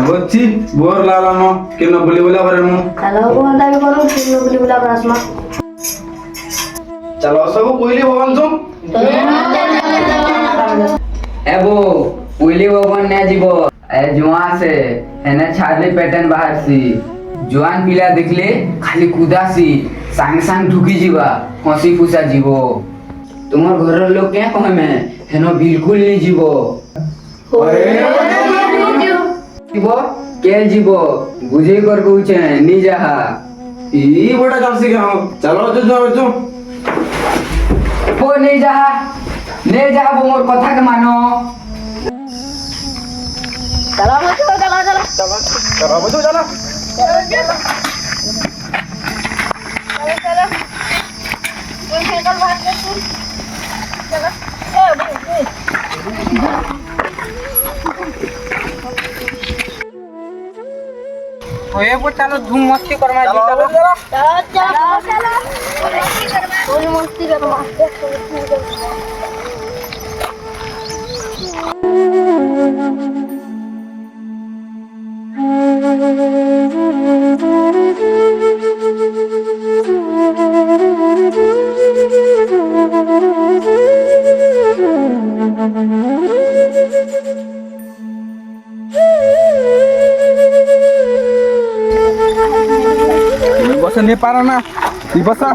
বলছি বোর লাগানো কেন বলি বলা করে মু তাহলে বন্ধা বি করো কিলো বলি বলা আসমা চলো সব কইলি ভগবান তুম এবো পুইলি ভবন নে যাব জুয়া আছে এনে ছাড়লি প্যাটার্ন বাহারছি জোয়ান পিলা দেখলে খালি কুদাসি সাং সাং ঢুকি ଯିବା হসি ফুসা জীব তোমার ঘরের লোক কে কহমে হেন বিলকুল নি জীব জীব কে জীব বুঝে কর কউছে নি যাহা ই বড় কালসি কে চলো তো যাও ও নে যাহা মোর কথা কে মানো চলো চলো চলো চলো চলো বজো চলো চলো ওই সাইকেল ভাগ করছি চলো होए वो चलो धूम मस्ती करमा जी चलो चलो चलो चलो कोई मस्ती करो বসে নে পারো না ই বসা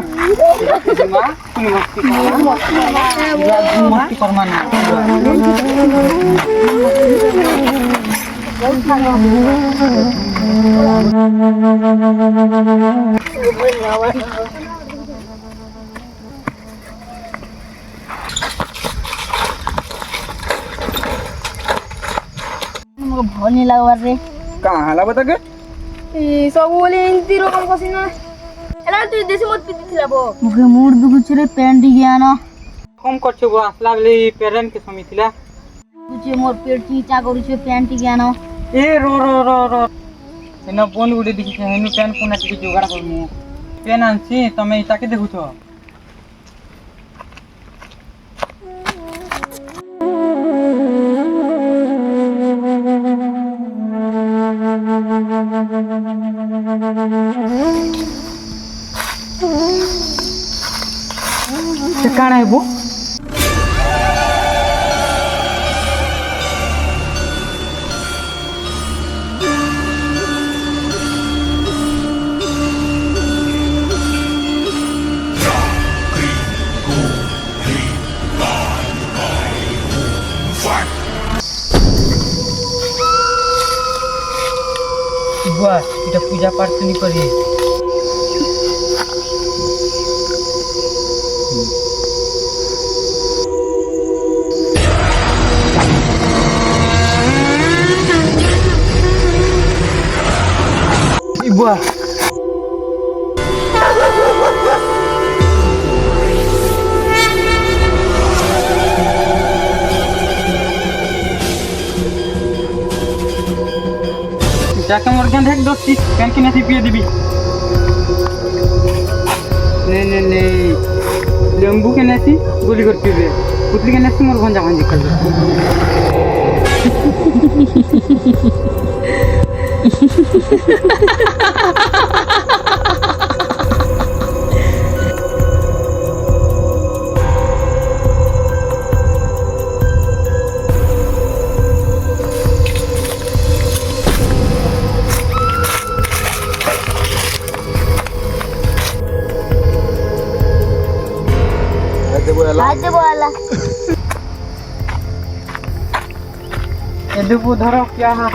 मस्ती करमा ना हमको भल नहीं लगवार रे कहाँ हला बता के सब बोले इंती रकम कसिना एला तू देसी मत पीती थिला बो मुखे मूड दुखुछ रे पेंट गया ना कम करछो बो असला गली पेरेंट के समितिला तुझे मोर पेट चीचा करूछ पेंट गया ना ए रो रो रो रो एना बोन गुडी दिखि हेनु पेन कोना टिके जोगाड़ करमु पेन आनछि तमे इताके देखुछो से काना है वो बुआ इटा पूजा पाठ तो नहीं करी बुआ जाके मोर गंध एक दोस्ती पेन की नहीं पिए दिबी नहीं नहीं लेंबू के नहीं गोली कर पिए पुतली के नहीं मोर भंजा भंजी कर आज बोला ये देखो धरो क्या है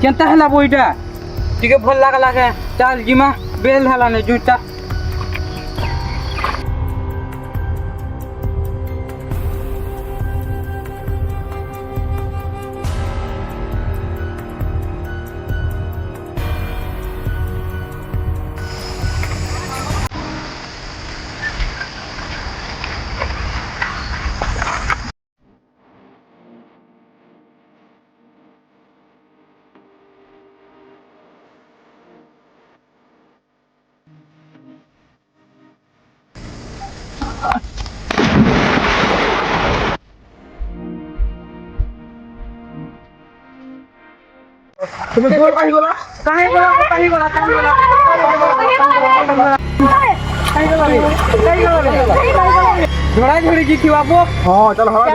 केनता हला बोइटा टिके भल लागला के चल जिमा बेल हला ने जुटा झोड़ा झोड़ी की थी बाबू। हाँ चल हवा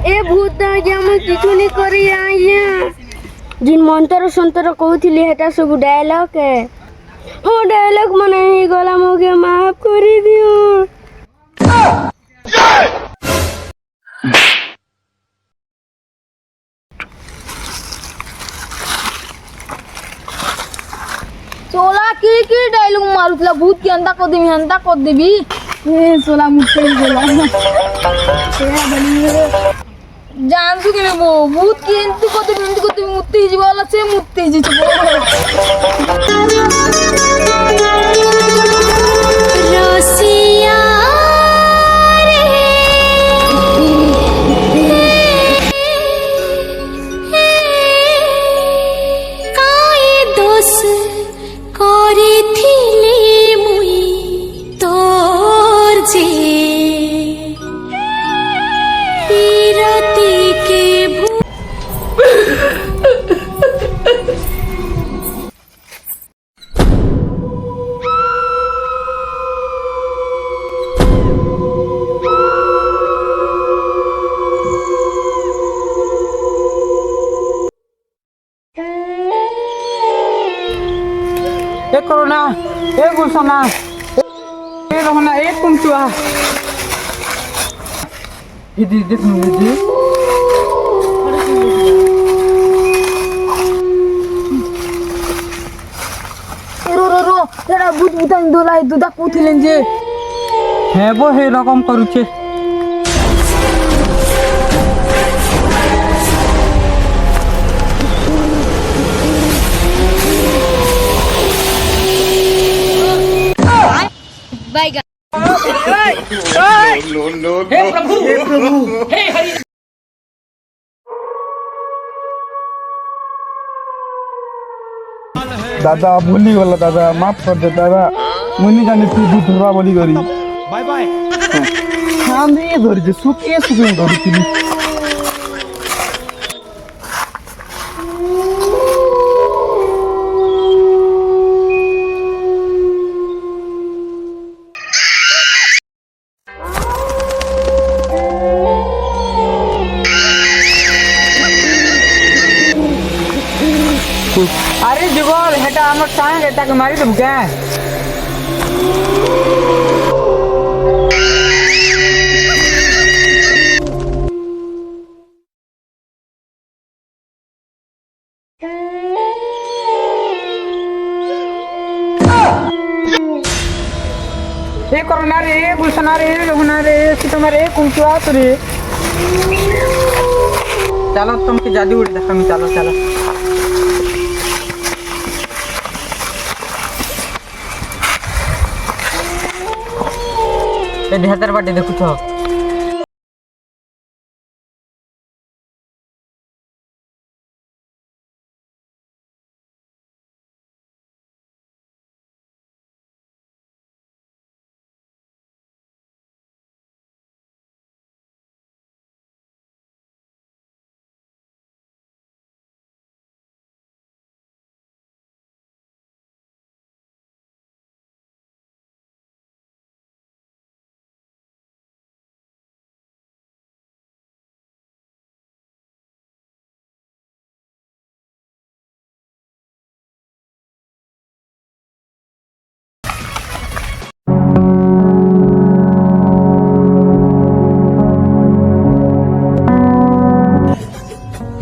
ए भूत आज्ञा मैं किछु नहीं करी आइया जिन मंत्र संतर कहूथिली हेटा सब डायलॉग है ओ डायलॉग मने ही गला मोगे माफ करी दियो। सोला की डायलॉग मारुतला भूत की अंदा को देवी ए सोला मुझसे बोला जान तू के वो भूत की एंतु को देवी मुत्ती जी वाला से मुत्ती जी रोसिया ए कोरोना ए गुलसना ए रोहना ए कुंटुआ इदी देखनु इदी रो तेरा भूत भूतान दोलाई दुदा कुथिलेन जे हे बो हे रकम करूछे दादा भूली गला दादा माफ कर दे दादा मुनि जाने तू दूध धरवा बोली करी बाय बाय हाँ नहीं धरी सुखे धरी थी अरे जुगल हेटा हमर सांग एटा के मारी दम क्या रे भूषणा रे रघुना रे सीतमा रे कुंकुआ रे चलो तुमके जादू उड़ देखा मैं चलो चलो ए ढेतर बाटे देखु छो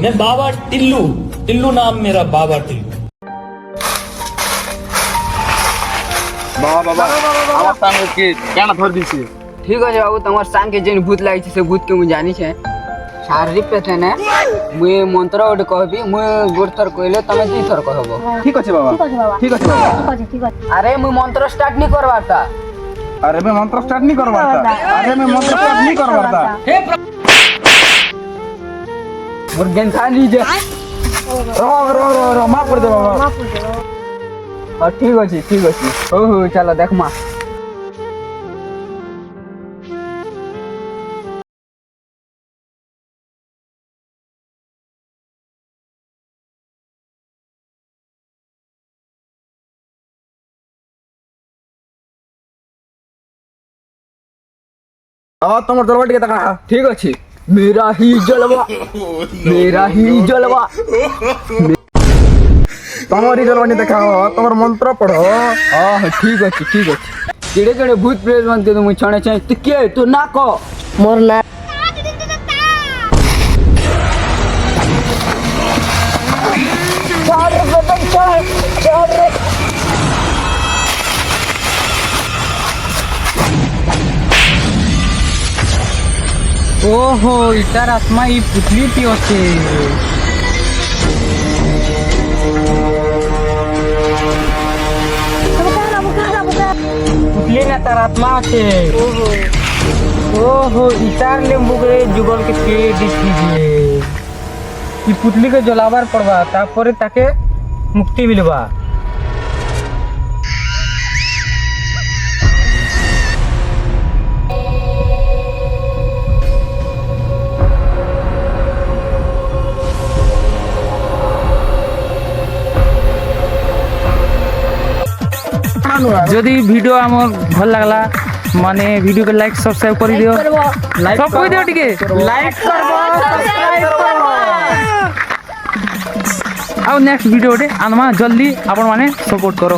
मैं बाबा टिल्लू टिल्लू नाम मेरा बाबा टिल्लू বাবা আমার সামনে কি কেন ধর দিছে ঠিক আছে বাবু তোমার সাংকে যেন ভূত লাগিছে সে ভূত কে মুই জানিছে শারীরিক পেটেনে মুই মন্ত্র ওটা কহবি মুই গোট থর কইলে তুমি দুই থর কহব ঠিক আছে বাবা ঠিক আছে বাবা আরে মুই মন্ত্র স্টার্ট নি করবারতা अरे मैं मंत्र स्टार्ट नहीं करवाता अरे मैं मंत्र स्टार्ट नहीं करवाता मोर गेंथा नी जे रो माफ कर दे बाबा और ठीक अछि हो चलो देख मा তোমার জলবা টিকে দেখা ठीक अछि मेरा ही जलवा তোমার এই জলবা দেখা তোমার মন্ত্র পড়ো हां ठीक अछि केड़े केड़े भूत प्रेत मन के मुई छणे छै तू के तू ना को मोर ना ओहो इतार आत्मा ई पुतली ती होते पुतली ना तार आत्मा আছে ओहो इतार लेम्बू के जुगल के पेड़ दीजिए ई पुतली के जलावर पड़वा तापरे ताके मुक्ति मिलवा যদি ভিডিও আমার ভাল লাগলা মানে ভিডিও কে লাইক সাবস্ক্রাইব করে দিও সব কই দিও টিকে লাইক করবো সাবস্ক্রাইব করবো আর নেক্সট ভিডিওতে আনমা জলদি আপন মানে সপোর্ট করো।